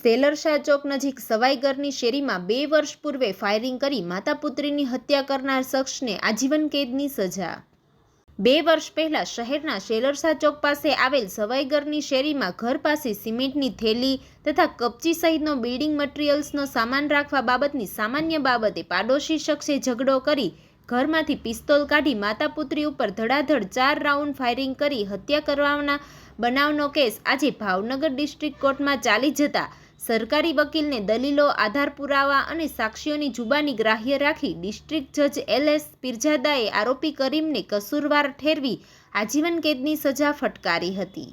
સેલરશાહ ચોક નજીક સવાઈગરની શેરીમાં 2 વર્ષ પૂર્વે ફાયરિંગ કરી માતા પુત્રીની હત્યા કરનાર શખ્સને આજીવન કેદની સજા। 2 વર્ષ પહેલા શહેરના સેલરશાહ ચોક પાસે આવેલ સવાઈગરની શેરીમાં ઘર પાસે સિમેન્ટની થેલી તથા કપચી સહિતનો બિલ્ડિંગ મટીરીયલ્સનો સામાન રાખવા બાબતની સામાન્ય બાબતે પાડોશી શખ્સે ઝઘડો કરી ઘરમાંથી પિસ્તોલ કાઢી માતા પુત્રી ઉપર ધડાધડ 4 રાઉન્ડ ફાયરિંગ કરી હત્યા કરવાના બનાવનો કેસ આજે ભાવનગર ડિસ્ટ્રિક્ટ કોર્ટમાં ચાલી જતા સરકારી વકીલને દલીલો, આધાર પુરાવા અને સાક્ષીઓની જુબાની ગ્રાહ્ય રાખી ડિસ્ટ્રિક્ટ જજ LS પીરજાદાએ આરોપી કરીમને કસૂરવાર ઠેરવી આજીવન કેદની સજા ફટકારી હતી।